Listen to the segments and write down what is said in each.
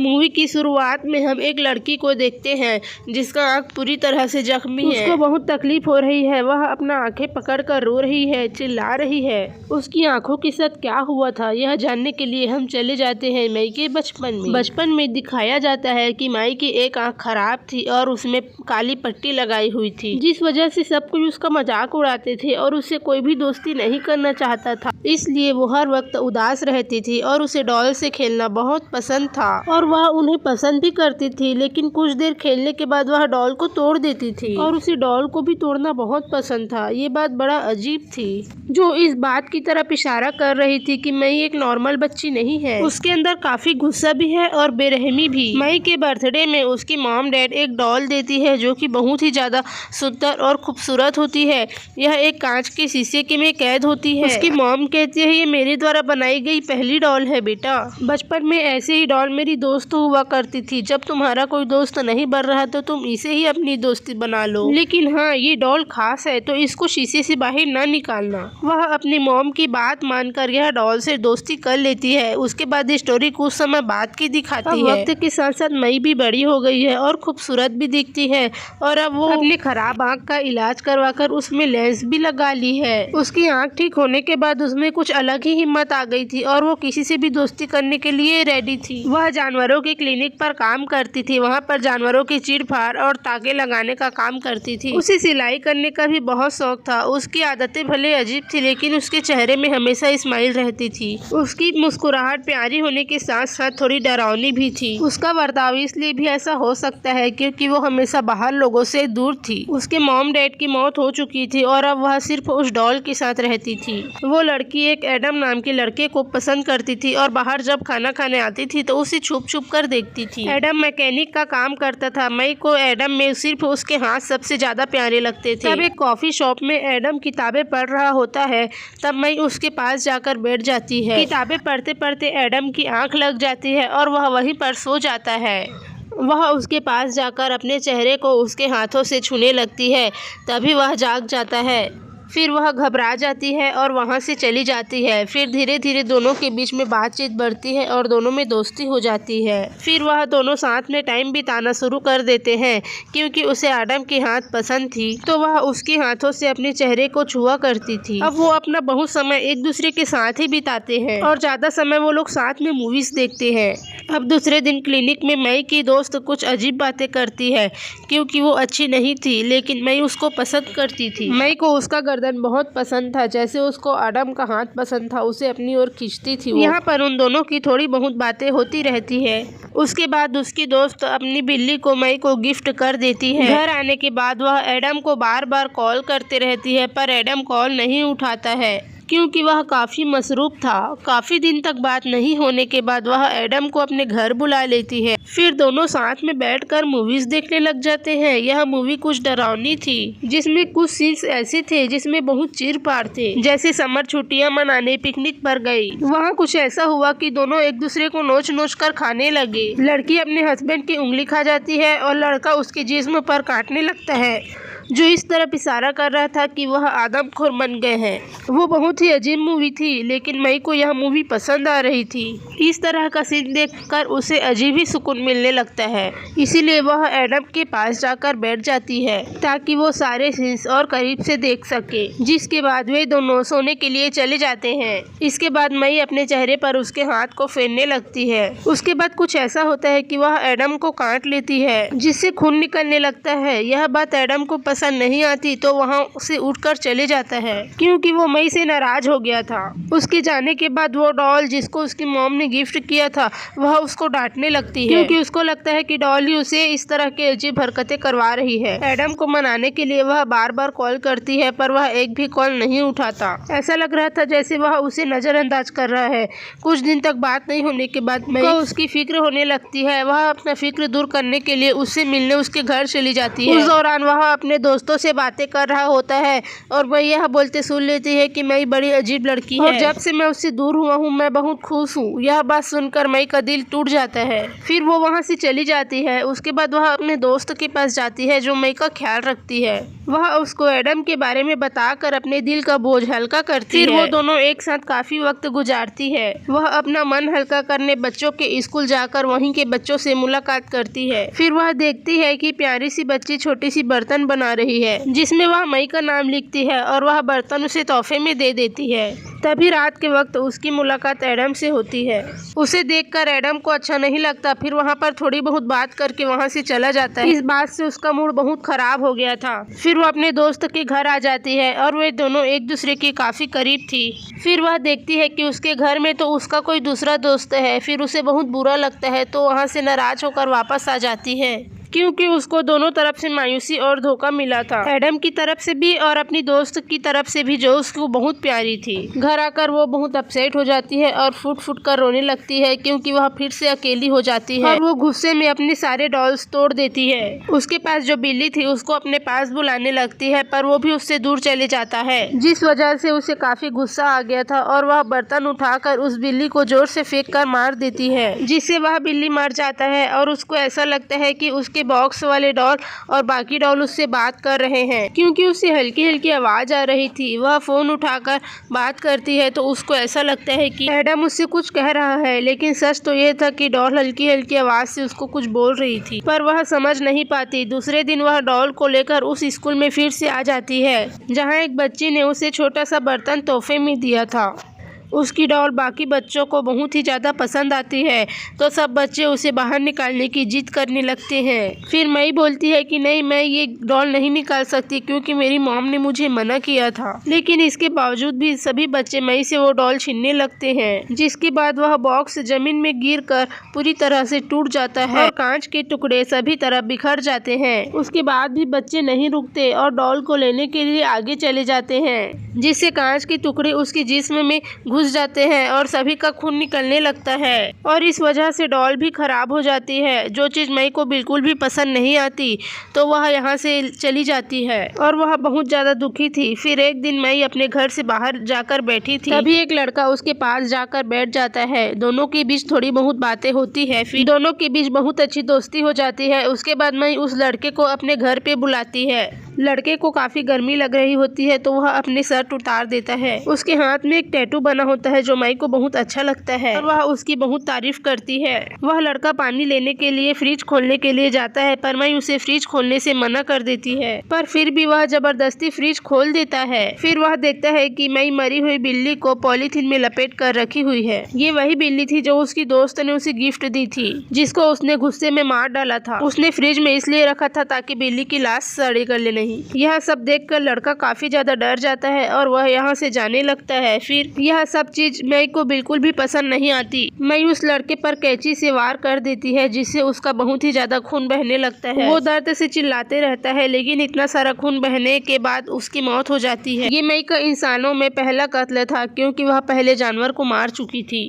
Movie की शुरुआत में हम एक लड़की को देखते हैं जिसका आंख पूरी तरह से जख्मी है। उसको बहुत तकलीफ हो रही है। वह अपना आंखें पकड़कर रो रही है, चिल्ला रही है। उसकी आंखों के साथ क्या हुआ था यह जानने के लिए हम चले जाते हैं मई के बचपन में। बचपन में दिखाया जाता है कि मई की एक आंख खराब थी और उसमें काली पट्टी लगाई हुई थी, जिस वजह से सब कोई उसका मजाक उड़ाते थे और उससे कोई भी दोस्ती नहीं करना चाहता था। इसलिए वो हर वक्त उदास रहती थी और उसे डॉल से खेलना बहुत पसंद था और वह उन्हें पसंद भी करती थी। लेकिन कुछ देर खेलने के बाद वह डॉल को तोड़ देती थी और उसे डॉल को भी तोड़ना बहुत पसंद था। ये बात बड़ा अजीब थी, जो इस बात की तरफ इशारा कर रही थी कि मई एक नॉर्मल बच्ची नहीं है। उसके अंदर काफी गुस्सा भी है और बेरहमी भी। मई के बर्थडे में उसकी मॉम डैड एक डॉल देती है जो कि बहुत ही ज्यादा सुंदर और खूबसूरत होती है। यह एक कांच के शीशे के में कैद होती है। उसकी मॉम कहती है ये मेरे द्वारा बनाई गई पहली डॉल है बेटा। बचपन में ऐसे ही डॉल मेरी दोस्त हुआ करती थी। जब तुम्हारा कोई दोस्त नहीं बन रहा तो तुम इसे ही अपनी दोस्ती बना लो, लेकिन हाँ ये डॉल खास है तो इसको शीशे से बाहर ना निकालना। वह अपनी मॉम की बात मानकर यह डॉल से दोस्ती कर लेती है। उसके बाद स्टोरी कुछ समय बाद की दिखाती है। वक्त के साथ साथ मई भी बड़ी हो गई है और खूबसूरत भी दिखती है और अब वो अपने खराब आँख का इलाज करवाकर उसमें लेंस भी लगा ली है। उसकी आँख ठीक होने के बाद उसमें कुछ अलग ही हिम्मत आ गई थी और वो किसी से भी दोस्ती करने के लिए रेडी थी। वह जानवरों के क्लिनिक पर काम करती थी। वहाँ पर जानवरों की चीर-फाड़ और ताके लगाने का काम करती थी। उसे सिलाई करने का भी बहुत शौक था। उसकी आदतें भले अजीब थी लेकिन उसके चेहरे में हमेशा स्माइल रहती थी। उसकी मुस्कुराहट प्यारी होने के साथ साथ थोड़ी डरावनी भी थी। उसका बर्ताव इसलिए भी ऐसा हो सकता है क्योंकि वो हमेशा बाहर लोगों से दूर थी। उसके मॉम डैड की मौत हो चुकी थी और अब वह सिर्फ उस डॉल के साथ रहती थी। वो लड़की एक एडम नाम के लड़के को पसंद करती थी और बाहर जब खाना खाने आती थी तो उसे छुप छुप कर देखती थी। एडम मैकेनिक का काम करता था। मई को एडम में सिर्फ उसके हाथ सबसे ज्यादा प्यारे लगते थे। तब एक कॉफी शॉप में एडम किताबें पढ़ रहा होता है। तब मई उसके पास जाकर बैठ जाती है। किताबें पढ़ते पढ़ते एडम की आंख लग जाती है और वह वहीं पर सो जाता है। वह उसके पास जाकर अपने चेहरे को उसके हाथों से छूने लगती है। तभी वह जाग जाता है। फिर वह घबरा जाती है और वहाँ से चली जाती है। फिर धीरे धीरे दोनों के बीच में बातचीत बढ़ती है और दोनों में दोस्ती हो जाती है। फिर वह दोनों साथ में टाइम बिताना शुरू कर देते हैं। क्योंकि उसे एडम के हाथ पसंद थी तो वह उसके हाथों से अपने चेहरे को छुआ करती थी। अब वो अपना बहुत समय एक दूसरे के साथ ही बिताते हैं और ज्यादा समय वो लोग साथ में मूवीज देखते हैं। अब दूसरे दिन क्लिनिक में मई की दोस्त कुछ अजीब बातें करती है क्योंकि वो अच्छी नहीं थी लेकिन मई उसको पसंद करती थी। मई को उसका गर्दन बहुत पसंद था, जैसे उसको एडम का हाथ पसंद था। उसे अपनी ओर खींचती थी। यहाँ पर उन दोनों की थोड़ी बहुत बातें होती रहती है। उसके बाद उसकी दोस्त अपनी बिल्ली को मई को गिफ्ट कर देती है। घर आने के बाद वह एडम को बार बार कॉल करते रहती है पर एडम कॉल नहीं उठाता है क्योंकि वह काफ़ी मसरूफ था। काफ़ी दिन तक बात नहीं होने के बाद वह एडम को अपने घर बुला लेती है। फिर दोनों साथ में बैठकर मूवीज देखने लग जाते हैं। यह मूवी कुछ डरावनी थी जिसमें कुछ सीन्स ऐसे थे जिसमें बहुत चीर-फाड़ थे, जैसे समर छुट्टियां मनाने पिकनिक पर गई। वहाँ कुछ ऐसा हुआ कि दोनों एक दूसरे को नोच नोच कर खाने लगे। लड़की अपने हस्बैंड की उंगली खा जाती है और लड़का उसके जिस्म पर काटने लगता है, जो इस तरफ इशारा कर रहा था कि वह आदमखोर बन गए हैं। वो बहुत ही अजीब मूवी थी लेकिन मई को यह मूवी पसंद आ रही थी। इस तरह का सीन देखकर उसे अजीब ही सुकून मिलने लगता है। इसीलिए वह एडम के पास जाकर बैठ जाती है ताकि वो सारे सीन्स और करीब से देख सके। जिसके बाद वे दोनों सोने के लिए चले जाते हैं। इसके बाद मई अपने चेहरे पर उसके हाथ को फेरने लगती है। उसके बाद कुछ ऐसा होता है कि वह एडम को काट लेती है जिससे खून निकलने लगता है। यह बात एडम को पसंद नहीं आती तो वहाँ से उठकर चले जाता है क्योंकि वो मई से नाराज हो गया था। उसके जाने के बाद वो डॉल जिसको उसकी मॉम ने गिफ्ट किया था वह उसको डांटने लगती है क्योंकि उसको लगता है कि डॉल ही उसे इस तरह के अजीब हरकतें करवा रही है। एडम को मनाने के लिए वह बार बार कॉल करती है पर वह एक भी कॉल नहीं उठाता। ऐसा लग रहा था जैसे वह उसे नजरअंदाज कर रहा है। कुछ दिन तक बात नहीं होने के बाद मई को उसकी फिक्र होने लगती है। वह अपना फिक्र दूर करने के लिए उससे मिलने उसके घर चली जाती है। उस दौरान वह अपने दोस्तों से बातें कर रहा होता है और वह यह बोलते सुन लेती है कि मई बड़ी अजीब लड़की है और जब से मैं उससे दूर हुआ हूँ मैं बहुत खुश हूँ। यह बात सुनकर मई का दिल टूट जाता है। फिर वो वहाँ से चली जाती है। उसके बाद वह अपने दोस्त के पास जाती है जो मई का ख्याल रखती है। वह उसको एडम के बारे में बताकर अपने दिल का बोझ हल्का करती है। फिर वो दोनों एक साथ काफी वक्त गुजारती है। वह अपना मन हल्का करने बच्चों के स्कूल जाकर वहीं के बच्चों से मुलाकात करती है। फिर वह देखती है कि प्यारी सी बच्ची छोटी सी बर्तन बना रही है जिसमें वह मई का नाम लिखती है और वह बर्तन उसे तोहफे में दे देती है। तभी रात के वक्त उसकी मुलाकात एडम से होती है। उसे देखकर एडम को अच्छा नहीं लगता। फिर वहाँ पर थोड़ी बहुत बात करके वहाँ से चला जाता है। इस बात से उसका मूड बहुत खराब हो गया था। फिर वो अपने दोस्त के घर आ जाती है और वे दोनों एक दूसरे के काफी करीब थी। फिर वह देखती है कि उसके घर में तो उसका कोई दूसरा दोस्त है। फिर उसे बहुत बुरा लगता है तो वहाँ से नाराज होकर वापस आ जाती है क्योंकि उसको दोनों तरफ से मायूसी और धोखा मिला था, एडम की तरफ से भी और अपनी दोस्त की तरफ से भी जो उसको बहुत प्यारी थी। घर आकर वो बहुत अपसेट हो जाती है और फुट फुट कर रोने लगती है क्योंकि वह फिर से अकेली हो जाती है और वो गुस्से में अपने सारे डॉल्स तोड़ देती है। उसके पास जो बिल्ली थी उसको अपने पास बुलाने लगती है पर वो भी उससे दूर चले जाता है जिस वजह से उसे काफी गुस्सा आ गया था और वह बर्तन उठाकर उस बिल्ली को जोर से फेंक कर मार देती है जिससे वह बिल्ली मर जाता है और उसको ऐसा लगता है कि उसके बॉक्स वाले डॉल और बाकी डॉल उससे बात कर रहे हैं क्योंकि उससे हल्की हल्की आवाज आ रही थी। वह फोन उठाकर बात करती है तो उसको ऐसा लगता है कि एडम उससे कुछ कह रहा है, लेकिन सच तो यह था कि डॉल हल्की हल्की आवाज से उसको कुछ बोल रही थी पर वह समझ नहीं पाती। दूसरे दिन वह डॉल को लेकर उस स्कूल में फिर से आ जाती है जहाँ एक बच्ची ने उसे छोटा सा बर्तन तोहफे में दिया था। उसकी डॉल बाकी बच्चों को बहुत ही ज़्यादा पसंद आती है तो सब बच्चे उसे बाहर निकालने की जिद करने लगते हैं। फिर मई बोलती है कि नहीं, मैं ये डॉल नहीं निकाल सकती क्योंकि मेरी मॉम ने मुझे मना किया था। लेकिन इसके बावजूद भी सभी बच्चे मई से वो डॉल छीनने लगते हैं जिसके बाद वह बॉक्स जमीन में गिरकर पूरी तरह से टूट जाता है और कांच के टुकड़े सभी तरफ बिखर जाते हैं। उसके बाद भी बच्चे नहीं रुकते और डॉल को लेने के लिए आगे चले जाते हैं जिससे कांच के टुकड़े उसके जिस्म में घुस जाते हैं और सभी का खून निकलने लगता है और इस वजह से डॉल भी खराब हो जाती है। जो चीज मई को बिल्कुल भी पसंद नहीं आती तो वह यहाँ से चली जाती है और वह बहुत ज्यादा दुखी थी। फिर एक दिन मई अपने घर से बाहर जाकर बैठी थी, तभी एक लड़का उसके पास जाकर बैठ जाता है। दोनों के बीच थोड़ी बहुत बातें होती है, फिर दोनों के बीच बहुत अच्छी दोस्ती हो जाती है। उसके बाद मई उस लड़के को अपने घर पे बुलाती है। लड़के को काफी गर्मी लग रही होती है तो वह अपने शर्ट उतार देता है। उसके हाथ में एक टैटू बना होता है जो मई को बहुत अच्छा लगता है और वह उसकी बहुत तारीफ करती है। वह लड़का पानी लेने के लिए फ्रिज खोलने के लिए जाता है पर मई उसे फ्रिज खोलने से मना कर देती है पर फिर भी वह जबरदस्ती फ्रिज खोल देता है। फिर वह देखता है कि मई मरी हुई बिल्ली को पॉलीथीन में लपेट कर रखी हुई है। ये वही बिल्ली थी जो उसकी दोस्त ने उसे गिफ्ट दी थी जिसको उसने गुस्से में मार डाला था। उसने फ्रिज में इसलिए रखा था ताकि बिल्ली की लाश सड़े गले नहीं। यह सब देखकर लड़का काफी ज्यादा डर जाता है और वह यहाँ से जाने लगता है। फिर यह सब चीज मई को बिल्कुल भी पसंद नहीं आती। मई उस लड़के पर कैंची से वार कर देती है जिससे उसका बहुत ही ज्यादा खून बहने लगता है। वो दर्द से चिल्लाते रहता है लेकिन इतना सारा खून बहने के बाद उसकी मौत हो जाती है। ये मई का इंसानों में पहला कत्ल था क्योंकि वह पहले जानवर को मार चुकी थी।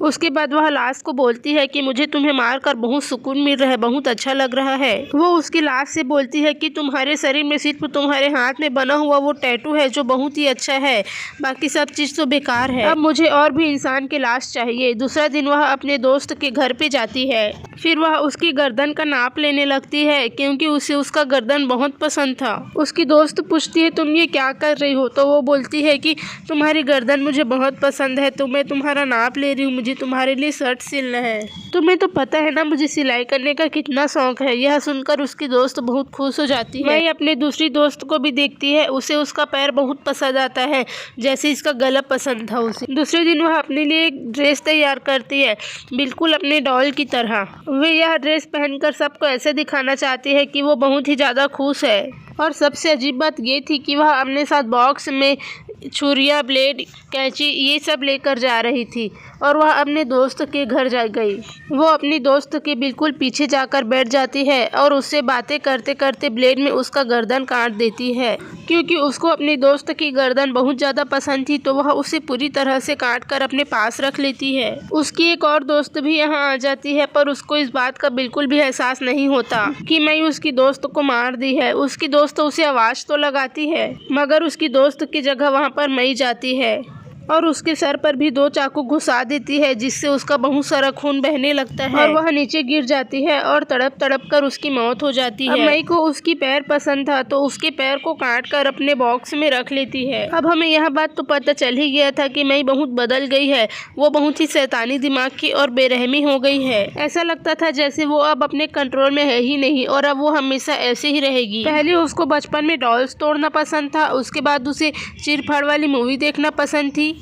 उसके बाद वह लाश को बोलती है कि मुझे तुम्हें मारकर बहुत सुकून मिल रहा है, बहुत अच्छा लग रहा है। वो उसकी लाश से बोलती है कि तुम्हारे शरीर में सिर्फ तुम्हारे हाथ में बना हुआ वो टैटू है जो बहुत ही अच्छा है, बाकी सब चीज तो बेकार है। अब मुझे और भी इंसान की लाश चाहिए। दूसरा दिन वह अपने दोस्त के घर पे जाती है। फिर वह उसकी गर्दन का नाप लेने लगती है क्योंकि उसे उसका गर्दन बहुत पसंद था। उसकी दोस्त पूछती है तुम ये क्या कर रही हो, तो वो बोलती है कि तुम्हारी गर्दन मुझे बहुत पसंद है तो मैं तुम्हारा नाप ले रही हूँ, मुझे तुम्हारे लिए शर्ट सिलना है। तुम्हें तो पता है ना मुझे सिलाई करने का कितना शौक है। यह सुनकर उसकी दोस्त बहुत खुश हो जाती है। मैं अपने दूसरी दोस्त को भी देखती है, उसे उसका पैर बहुत पसंद आता है जैसे इसका गला पसंद था उसे। दूसरे दिन वह अपने लिए एक ड्रेस तैयार करती है बिल्कुल अपने डॉल की तरह। वे यह ड्रेस पहनकर सबको ऐसे दिखाना चाहती है कि वो बहुत ही ज्यादा खुश है। और सबसे अजीब बात ये थी कि वह अपने साथ बॉक्स में छुरिया, ब्लेड, कैंची ये सब लेकर जा रही थी और वह अपने दोस्त के घर जा गई। वो अपनी दोस्त के बिल्कुल पीछे जाकर बैठ जाती है और उससे बातें करते करते ब्लेड में उसका गर्दन काट देती है। क्योंकि उसको अपनी दोस्त की गर्दन बहुत ज़्यादा पसंद थी तो वह उसे पूरी तरह से काट कर अपने पास रख लेती है। उसकी एक और दोस्त भी यहाँ आ जाती है पर उसको इस बात का बिल्कुल भी एहसास नहीं होता कि मई उसकी दोस्त को मार दी है। उसकी दोस्त उसे आवाज़ तो लगाती है मगर उसकी दोस्त की जगह वहाँ पर मई जाती है और उसके सर पर भी 2 चाकू घुसा देती है जिससे उसका बहुत सारा खून बहने लगता है और वह नीचे गिर जाती है और तड़प तड़प कर उसकी मौत हो जाती है। मई को उसकी पैर पसंद था तो उसके पैर को काट कर अपने बॉक्स में रख लेती है। अब हमें यह बात तो पता चल ही गया था कि मई बहुत बदल गई है। वो बहुत ही शैतानी दिमाग की और बेरहमी हो गई है। ऐसा लगता था जैसे वो अब अपने कंट्रोल में है ही नहीं और अब वो हमेशा ऐसे ही रहेगी। पहले उसको बचपन में डॉल्स तोड़ना पसंद था, उसके बाद उसे चीर-फाड़ वाली मूवी देखना पसंद थी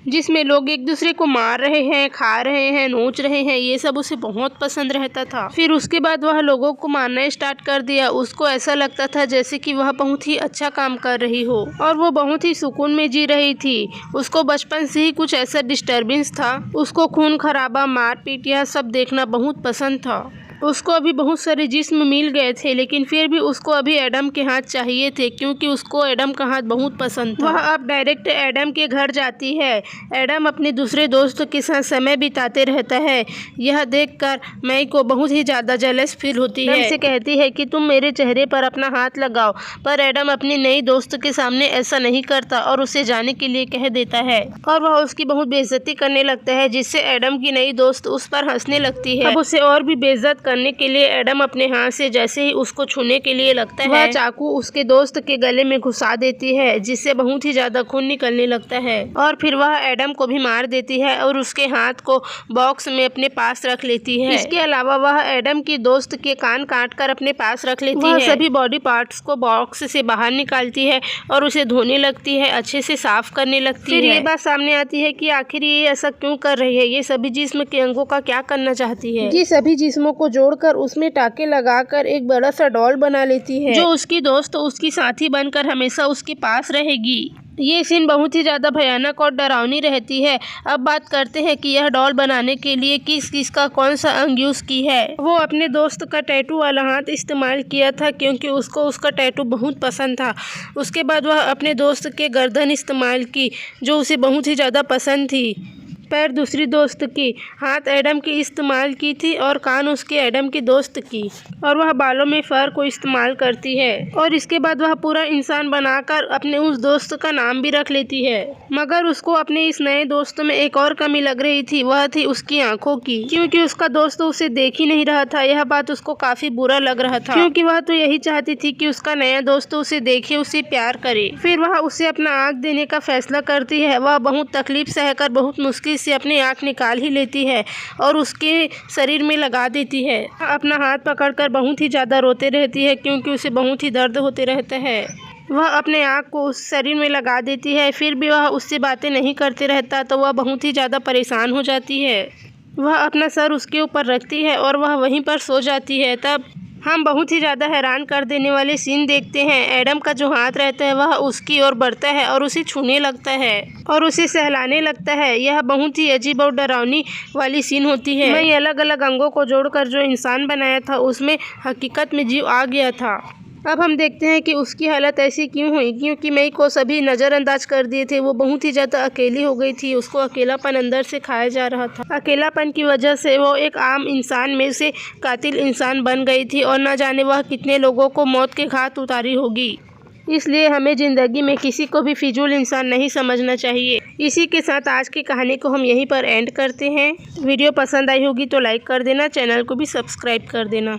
जिसमें लोग एक दूसरे को मार रहे हैं, खा रहे हैं, नोच रहे हैं, ये सब उसे बहुत पसंद रहता था। फिर उसके बाद वह लोगों को मारना स्टार्ट कर दिया। उसको ऐसा लगता था जैसे कि वह बहुत ही अच्छा काम कर रही हो और वो बहुत ही सुकून में जी रही थी। उसको बचपन से ही कुछ ऐसा डिस्टर्बेंस था। उसको खून खराबा, मारपीट यह सब देखना बहुत पसंद था। उसको अभी बहुत सारे जिस्म मिल गए थे लेकिन फिर भी उसको अभी एडम के हाथ चाहिए थे क्योंकि उसको एडम का हाथ बहुत पसंद था। वह अब डायरेक्ट एडम के घर जाती है। एडम अपने दूसरे दोस्त के साथ समय बिताते रहता है। यह देखकर मई को बहुत ही ज़्यादा जेलस फील होती है। से कहती है कि तुम मेरे चेहरे पर अपना हाथ लगाओ पर एडम अपनी नई दोस्त के सामने ऐसा नहीं करता और उसे जाने के लिए कह देता है और वह उसकी बहुत बेइज्जती करने लगता है जिससे एडम की नई दोस्त उस पर हंसने लगती है। अब उसे और भी बेइज्जत करने के लिए एडम अपने हाथ से जैसे ही उसको छूने के लिए लगता है वह चाकू उसके दोस्त के गले में घुसा देती है जिससे बहुत ही ज्यादा खून निकलने लगता है और फिर वह एडम को भी मार देती है और उसके हाथ को बॉक्स में अपने पास रख लेती है। इसके अलावा वह एडम की दोस्त के कान काट कर अपने पास रख लेती है। सभी बॉडी पार्ट्स को बॉक्स से बाहर निकालती है और उसे धोने लगती है, अच्छे से साफ करने लगती है। फिर ये बात सामने आती है कि आखिर ये ऐसा क्यों कर रही है, ये सभी जिस्म के अंगों का क्या करना चाहती है। ये सभी जिस्मों को जोड़कर उसमें टाके लगाकर एक बड़ा सा डॉल बना लेती है जो उसकी दोस्त उसकी साथी बनकर हमेशा उसके पास रहेगी। ये सीन बहुत ही ज़्यादा भयानक और डरावनी रहती है। अब बात करते हैं कि यह डॉल बनाने के लिए किस किस का कौन सा अंग यूज़ की है। वो अपने दोस्त का टैटू वाला हाथ इस्तेमाल किया था क्योंकि उसको उसका टैटू बहुत पसंद था। उसके बाद वह अपने दोस्त के गर्दन इस्तेमाल की जो उसे बहुत ही ज़्यादा पसंद थी। पैर दूसरी दोस्त की, हाथ एडम की इस्तेमाल की थी और कान उसके एडम की दोस्त की और वह बालों में फर को इस्तेमाल करती है और इसके बाद वह पूरा इंसान बनाकर अपने उस दोस्त का नाम भी रख लेती है। मगर उसको अपने इस नए दोस्त में एक और कमी लग रही थी, वह थी उसकी आंखों की क्योंकि उसका दोस्त उसे देख ही नहीं रहा था। यह बात उसको काफी बुरा लग रहा था क्योंकि वह तो यही चाहती थी कि उसका नया दोस्त उसे देखे, उसे प्यार करे। फिर वह उसे अपना आँख देने का फैसला करती है। वह बहुत तकलीफ सहकर बहुत मुश्किल से अपनी आँख निकाल ही लेती है और उसके शरीर में लगा देती है। अपना हाथ पकड़कर बहुत ही ज़्यादा रोते रहती है क्योंकि उसे बहुत ही दर्द होते रहता है। वह अपने आँख को उस शरीर में लगा देती है, फिर भी वह उससे बातें नहीं करते रहता तो वह बहुत ही ज़्यादा परेशान हो जाती है। वह अपना सर उसके ऊपर रखती है और वह वहीं पर सो जाती है। तब हम बहुत ही ज़्यादा हैरान कर देने वाले सीन देखते हैं। एडम का जो हाथ रहता है वह उसकी ओर बढ़ता है और उसे छूने लगता है और उसे सहलाने लगता है। यह बहुत ही अजीब और डरावनी वाली सीन होती है। मैं अलग अलग अंगों को जोड़कर जो इंसान बनाया था उसमें हकीकत में जीव आ गया था। अब हम देखते हैं कि उसकी हालत ऐसी क्यों हुई, क्योंकि मई को सभी नज़रअंदाज कर दिए थे। वो बहुत ही ज़्यादा अकेली हो गई थी, उसको अकेलापन अंदर से खाया जा रहा था। अकेलापन की वजह से वो एक आम इंसान में से कातिल इंसान बन गई थी और न जाने वह कितने लोगों को मौत के घाट उतारी होगी। इसलिए हमें ज़िंदगी में किसी को भी फिजूल इंसान नहीं समझना चाहिए। इसी के साथ आज की कहानी को हम यहीं पर एंड करते हैं। वीडियो पसंद आई होगी तो लाइक कर देना, चैनल को भी सब्सक्राइब कर देना।